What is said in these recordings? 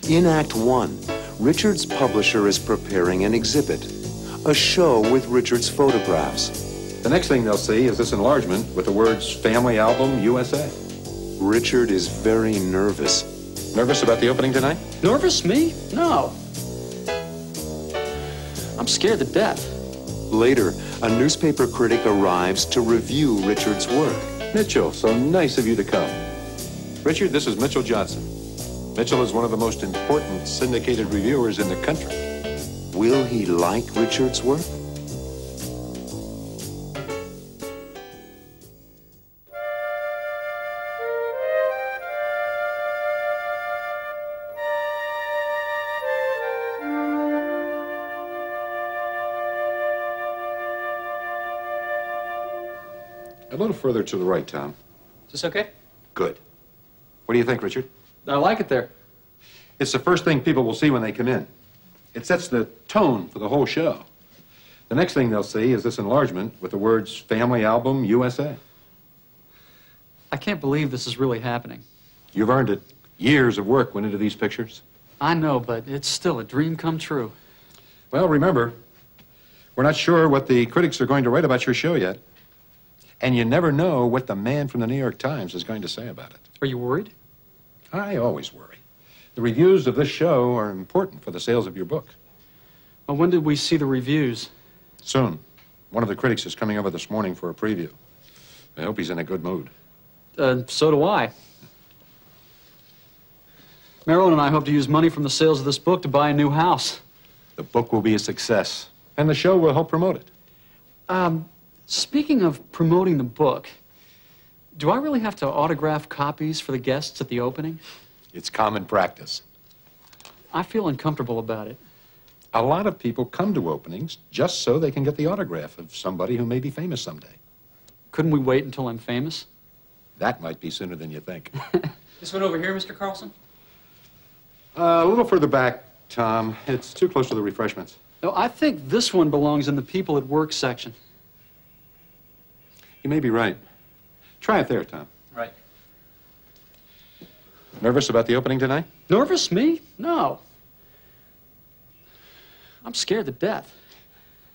In Act 1, Richard's publisher is preparing an exhibit, a show with Richard's photographs. The next thing they'll see is this enlargement with the words Family Album USA. Richard is very nervous. Nervous about the opening tonight? Nervous? Me? No. I'm scared to death. Later, a newspaper critic arrives to review Richard's work. Mitchell, so nice of you to come. Richard, this is Mitchell Johnson. Mitchell is one of the most important syndicated reviewers in the country. Will he like Richard's work? A little further to the right, Tom. Is this okay? Good. What do you think, Richard? I like it there. It's the first thing people will see when they come in. It sets the tone for the whole show. The next thing they'll see is this enlargement with the words Family Album USA. I can't believe this is really happening. You've earned it. Years of work went into these pictures. I know, but it's still a dream come true. Well, remember, we're not sure what the critics are going to write about your show yet. And you never know what the man from the New York Times is going to say about it. Are you worried? I always worry. The reviews of this show are important for the sales of your book. Well, when did we see the reviews? Soon. One of the critics is coming over this morning for a preview. I hope he's in a good mood. So do I. Marilyn and I hope to use money from the sales of this book to buy a new house. The book will be a success, and the show will help promote it. Speaking of promoting the book, do I really have to autograph copies for the guests at the opening? It's common practice. I feel uncomfortable about it. A lot of people come to openings just so they can get the autograph of somebody who may be famous someday. Couldn't we wait until I'm famous? That might be sooner than you think. This one over here, Mr. Carlson? A little further back, Tom. It's too close to the refreshments. No, I think this one belongs in the People at Work section. You may be right. Try it there, Tom. Right. Nervous about the opening tonight? Nervous? Me? No. I'm scared to death.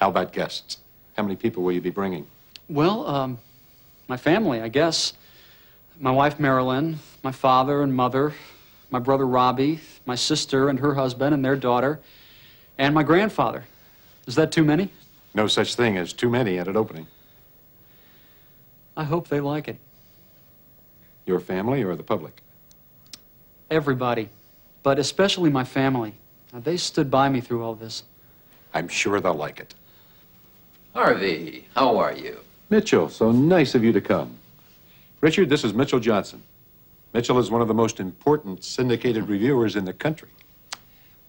How about guests? How many people will you be bringing? Well, my family, I guess. My wife, Marilyn, my father and mother, my brother, Robbie, my sister and her husband and their daughter, and my grandfather. Is that too many? No such thing as too many at an opening. I hope they like it. Your family or the public? Everybody, but especially my family. They stood by me through all this. I'm sure they'll like it. Harvey, how are you? Mitchell, so nice of you to come. Richard, this is Mitchell Johnson. Mitchell is one of the most important syndicated reviewers in the country.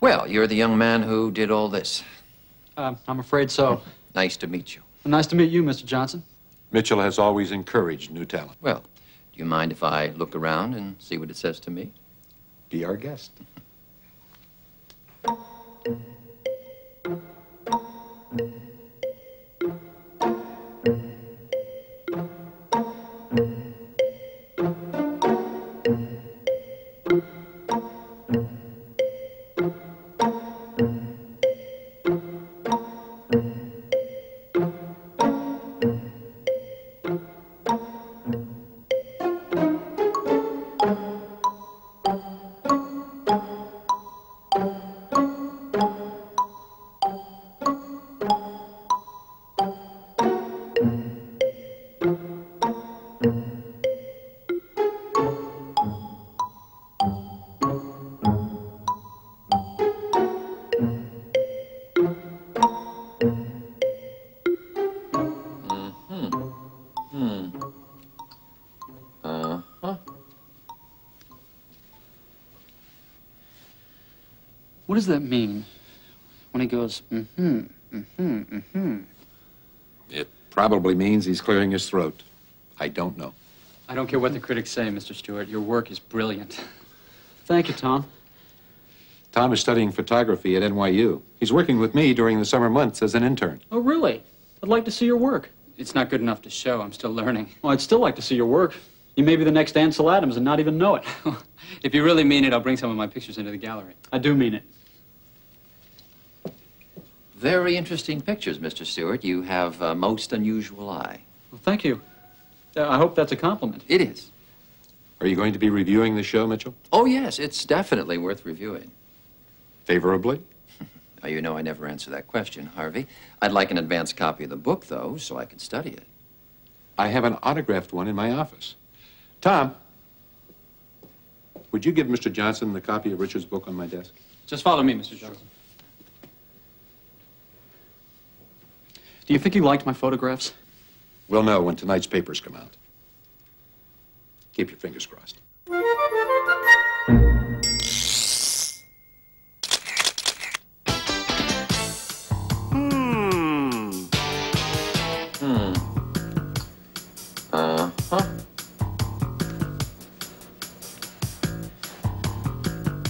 Well, you're the young man who did all this. I'm afraid so. Nice to meet you. Nice to meet you, Mr. Johnson. Mitchell has always encouraged new talent. Well, do you mind if I look around and see what it says to me? Be our guest. What does that mean when he goes, It probably means he's clearing his throat. I don't know. I don't care what the critics say, Mr. Stewart. Your work is brilliant. Thank you, Tom. Tom is studying photography at NYU. He's working with me during the summer months as an intern. Oh, really? I'd like to see your work. It's not good enough to show. I'm still learning. Well, I'd still like to see your work. You may be the next Ansel Adams and not even know it. If you really mean it, I'll bring some of my pictures into the gallery. I do mean it. Very interesting pictures, Mr. Stewart. You have a most unusual eye. Well, thank you. I hope that's a compliment. It is. Are you going to be reviewing the show, Mitchell? Oh, yes, it's definitely worth reviewing. Favorably? Now, you know I never answer that question, Harvey. I'd like an advance copy of the book, though, so I can study it. I have an autographed one in my office. Tom, would you give Mr. Johnson the copy of Richard's book on my desk? Just follow me, Mr. Johnson. Do you think you liked my photographs? We'll know when tonight's papers come out. Keep your fingers crossed.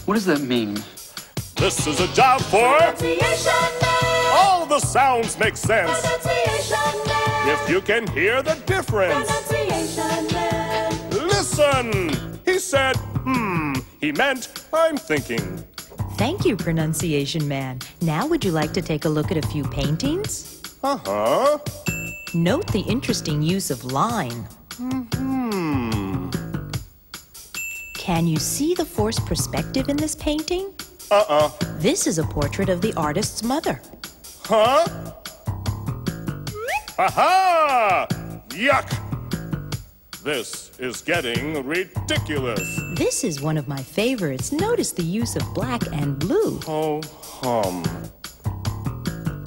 What does that mean? This is a job for all the sounds make sense. If you can hear the difference. Listen! He said, He meant, I'm thinking. Thank you, Pronunciation Man. Now would you like to take a look at a few paintings? Uh-huh. Note the interesting use of line. Can you see the forced perspective in this painting? This is a portrait of the artist's mother. Huh? Aha! Yuck! This is getting ridiculous. This is one of my favorites. Notice the use of black and blue. Oh,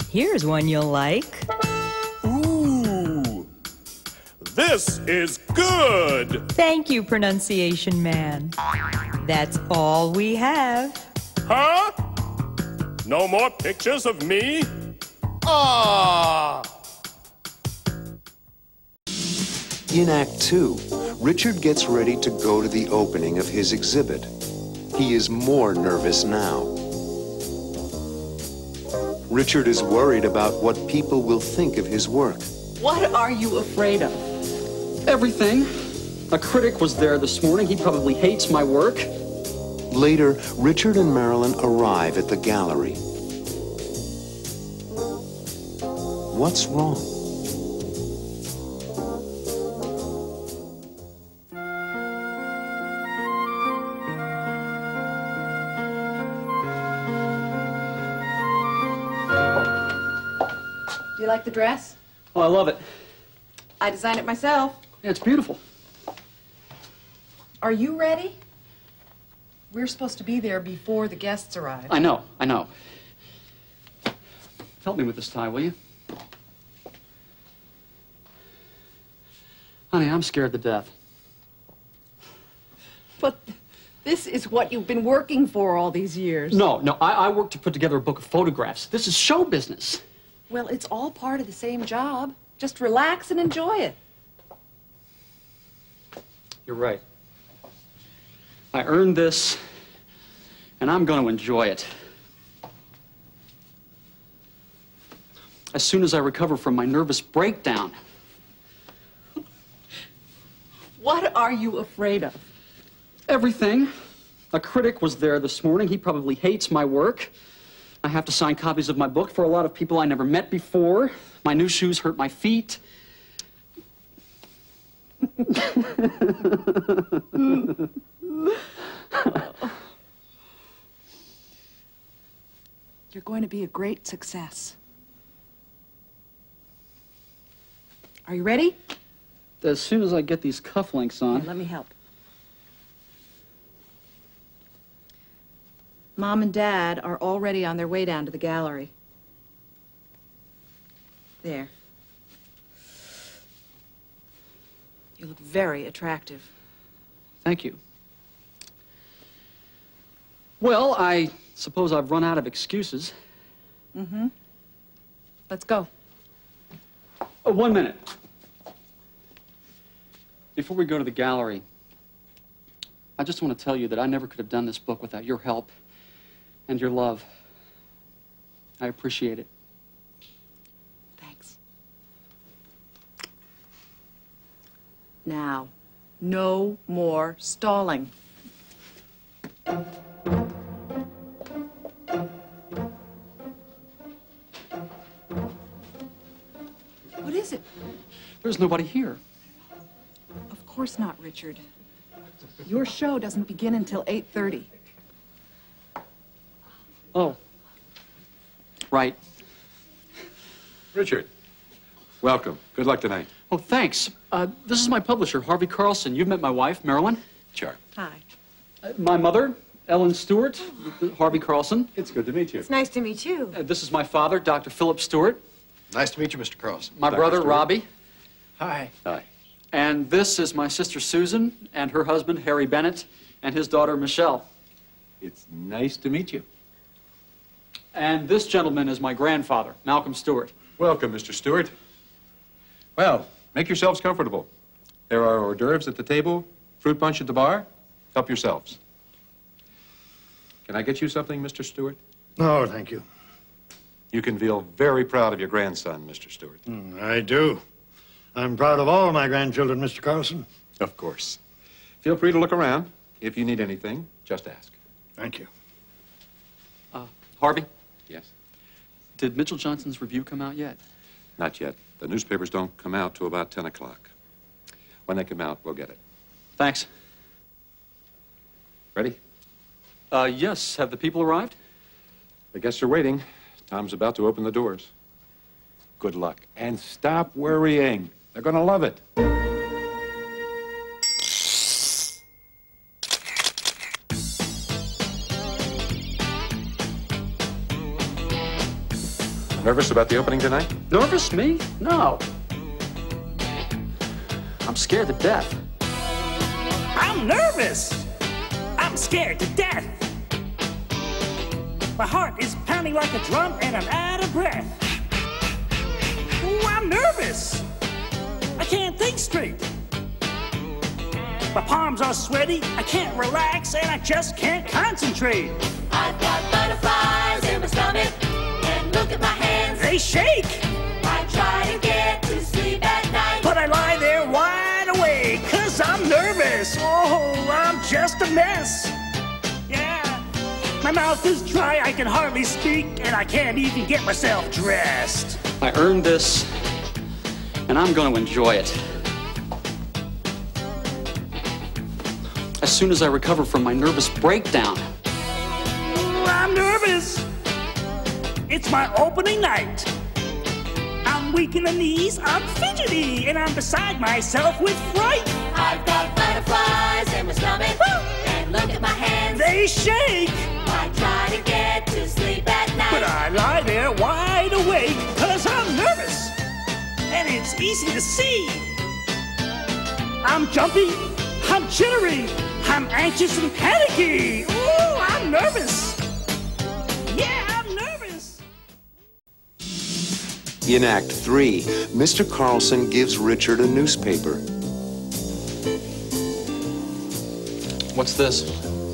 Here's one you'll like. Ooh! This is good! Thank you, Pronunciation Man. That's all we have. Huh? No more pictures of me? Ah! In Act 2, Richard gets ready to go to the opening of his exhibit. He is more nervous now. Richard is worried about what people will think of his work. What are you afraid of? Everything. A critic was there this morning. He probably hates my work. Later, Richard and Marilyn arrive at the gallery. What's wrong? Do you like the dress? Oh, I love it. I designed it myself. Yeah, it's beautiful. Are you ready? We're supposed to be there before the guests arrive. I know. Help me with this tie, will you? Honey, I'm scared to death. But this is what you've been working for all these years. No, I worked to put together a book of photographs. This is show business. Well, it's all part of the same job. Just relax and enjoy it. You're right. I earned this, and I'm going to enjoy it. As soon as I recover from my nervous breakdown. What are you afraid of? Everything. A critic was there this morning. He probably hates my work. I have to sign copies of my book for a lot of people I never met before. My new shoes hurt my feet. You're going to be a great success. Are you ready? As soon as I get these cufflinks on. Here, let me help. Mom and Dad are already on their way down to the gallery. There. You look very attractive. Thank you. Well, I suppose I've run out of excuses. Mm-hmm. Let's go. Oh, 1 minute. Before we go to the gallery, I just want to tell you that I never could have done this book without your help and your love. I appreciate it. Thanks. Now, No more stalling. What is it? There's nobody here. Of course not, Richard. Your show doesn't begin until 8:30. Oh. Right. Richard, welcome. Good luck tonight. Oh, thanks. This is my publisher, Harvey Carlson. You've met my wife, Marilyn. Sure. Hi. My mother, Ellen Stewart, Harvey Carlson. It's good to meet you. It's nice to meet you. This is my father, Dr. Philip Stewart. Nice to meet you, Mr. Carlson. My brother, Stewart. Robbie. Hi. Hi. And this is my sister, Susan, and her husband, Harry Bennett, and his daughter, Michelle. It's nice to meet you. And this gentleman is my grandfather, Malcolm Stewart. Welcome, Mr. Stewart. Well, make yourselves comfortable. There are hors d'oeuvres at the table, fruit punch at the bar. Help yourselves. Can I get you something, Mr. Stewart? No, thank you. You can feel very proud of your grandson, Mr. Stewart. I do. I'm proud of all my grandchildren, Mr. Carlson. Of course. Feel free to look around. If you need anything, just ask. Thank you. Harvey, Yes? did Mitchell Johnson's review come out yet? Not yet. The newspapers don't come out till about 10 o'clock. When they come out, we'll get it. Thanks. Ready? Yes. Have the people arrived? The guests are waiting. Tom's about to open the doors. Good luck. And stop worrying. They're going to love it. Nervous about the opening tonight? Nervous? Me? No. I'm scared to death. I'm nervous. I'm scared to death. My heart is pounding like a drum and I'm out of breath. Ooh, I'm nervous. I can't think straight. My palms are sweaty, I can't relax, and I just can't concentrate. I've got butterflies in my stomach, and look at my hands. They shake. I try to get to sleep at night, But I lie there wide awake, 'cause I'm nervous. Oh, I'm just a mess. Yeah. My mouth is dry, I can hardly speak, and I can't even get myself dressed. I earned this, and I'm going to enjoy it. As soon as I recover from my nervous breakdown. Ooh, I'm nervous. It's my opening night. I'm weak in the knees, I'm fidgety, and I'm beside myself with fright. I've got butterflies in my stomach, and look at my hands. They shake. I try to get to sleep at night, But I lie there wide awake, 'cause I'm nervous, and it's easy to see. I'm jumpy, I'm jittery, I'm anxious and panicky. Ooh, I'm nervous. Yeah, I'm nervous. In Act 3, Mr. Carlson gives Richard a newspaper. What's this?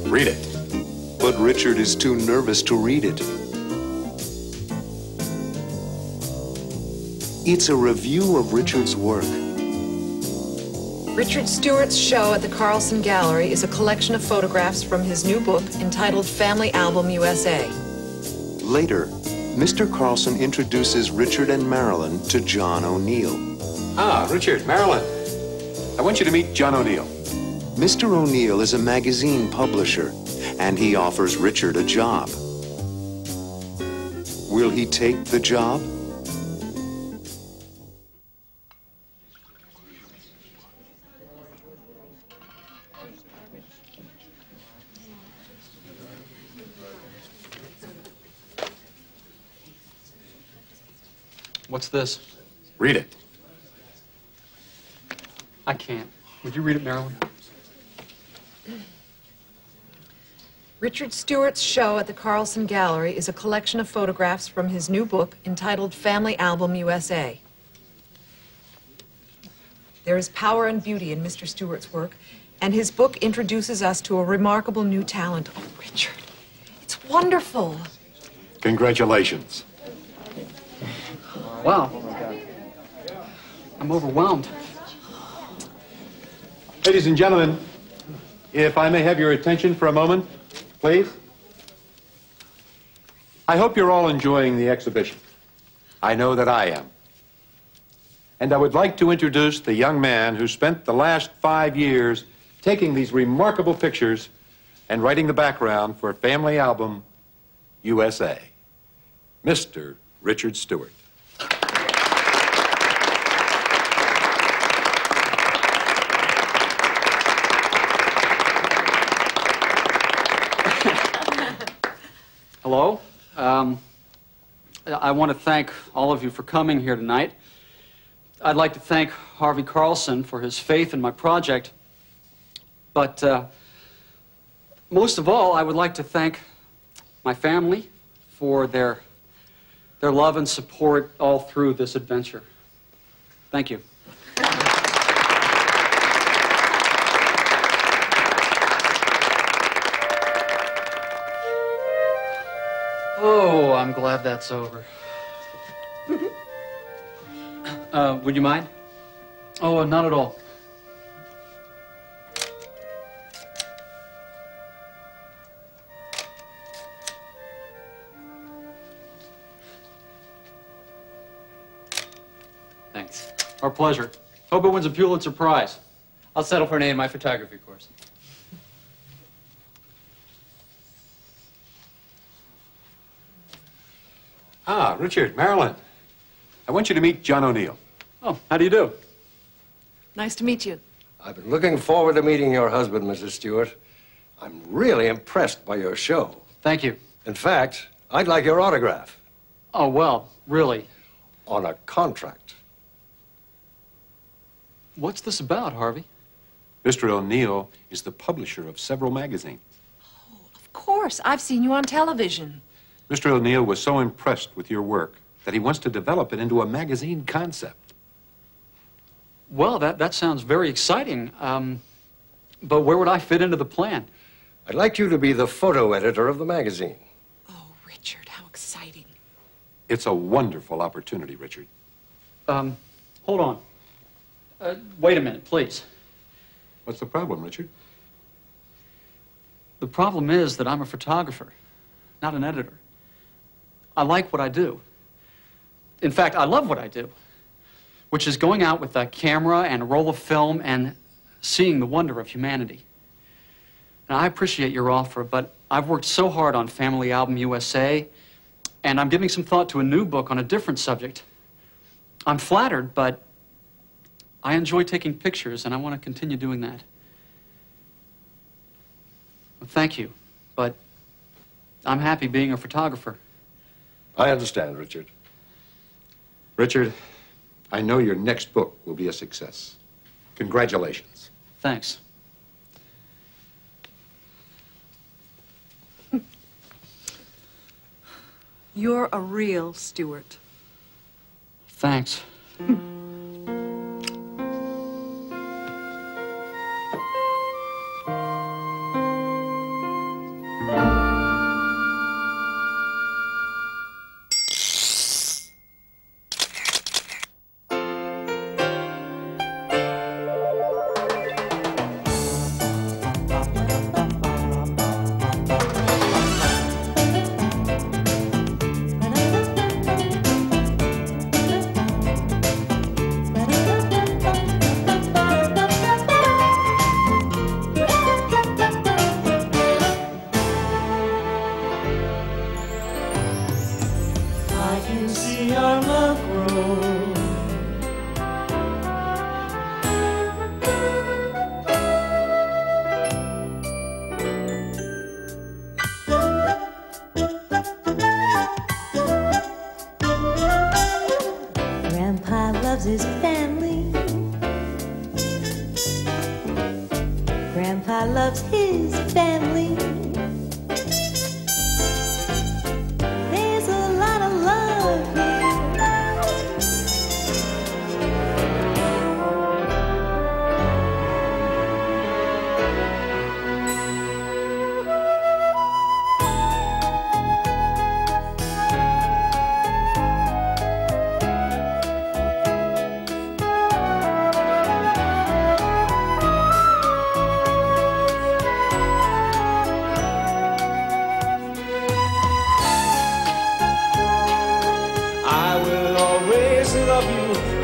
Read it. But Richard is too nervous to read it. It's a review of Richard's work. Richard Stewart's show at the Carlson Gallery is a collection of photographs from his new book entitled Family Album USA. Later, Mr. Carlson introduces Richard and Marilyn to John O'Neill. Ah, Richard, Marilyn. I want you to meet John O'Neill. Mr. O'Neill is a magazine publisher, and he offers Richard a job. Will he take the job? What's this? Read it. I can't. Would you read it, Marilyn? Richard Stewart's show at the Carlson Gallery is a collection of photographs from his new book entitled Family Album USA. There is power and beauty in Mr. Stewart's work, and his book introduces us to a remarkable new talent. Oh, Richard, it's wonderful. Congratulations. Wow. I'm overwhelmed. Ladies and gentlemen, if I may have your attention for a moment, please. I hope you're all enjoying the exhibition. I know that I am. And I would like to introduce the young man who spent the last 5 years taking these remarkable pictures and writing the background for Family Album USA, Mr. Richard Stewart. Hello. I want to thank all of you for coming here tonight. I'd like to thank Harvey Carlson for his faith in my project. But most of all, I would like to thank my family for their love and support all through this adventure. Thank you. Oh, I'm glad that's over. Would you mind? Oh, not at all. Thanks. Our pleasure. Hope it wins a Pulitzer Prize. I'll settle for an A in my photography course. Ah, Richard, Marilyn. I want you to meet John O'Neill. Oh, how do you do? Nice to meet you. I've been looking forward to meeting your husband, Mrs. Stewart. I'm really impressed by your show. Thank you. In fact, I'd like your autograph. Oh, well, really? On a contract. What's this about, Harvey? Mr. O'Neill is the publisher of several magazines. Of course. I've seen you on television. Mr. O'Neill was so impressed with your work that he wants to develop it into a magazine concept. Well, that sounds very exciting. But where would I fit into the plan? I'd like you to be the photo editor of the magazine. Oh, Richard, how exciting. It's a wonderful opportunity, Richard. Hold on. Wait a minute, please. What's the problem, Richard? The problem is that I'm a photographer, not an editor. I like what I do. In fact, I love what I do, which is going out with a camera and a roll of film and seeing the wonder of humanity. Now, I appreciate your offer, but I've worked so hard on Family Album USA, and I'm giving some thought to a new book on a different subject. I'm flattered, but I enjoy taking pictures, and I want to continue doing that. Well, thank you, but I'm happy being a photographer. I understand, Richard. Richard, I know your next book will be a success. Congratulations. Thanks. You're a real Stewart. Thanks.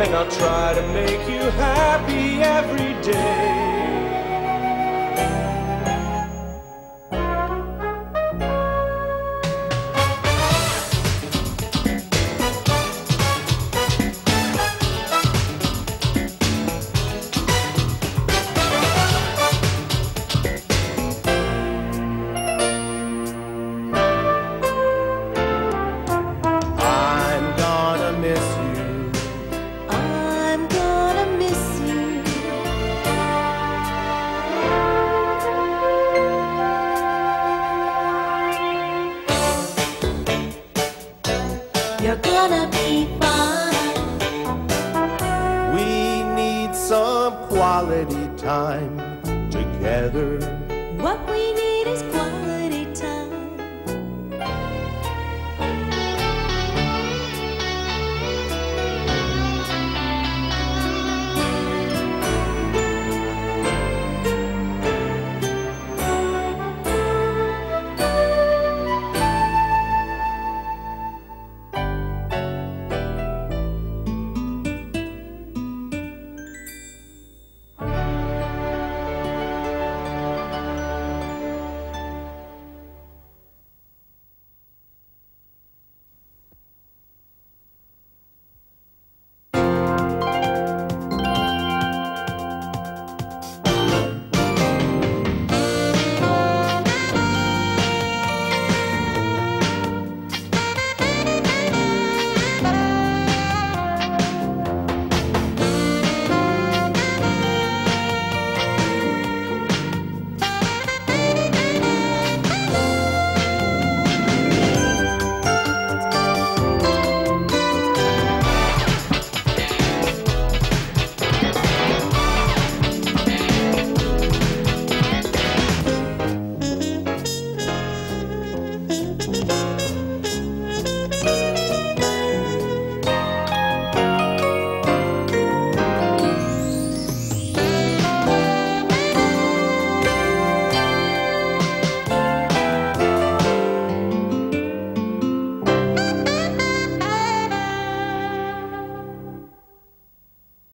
and I'll try to make you happy every day.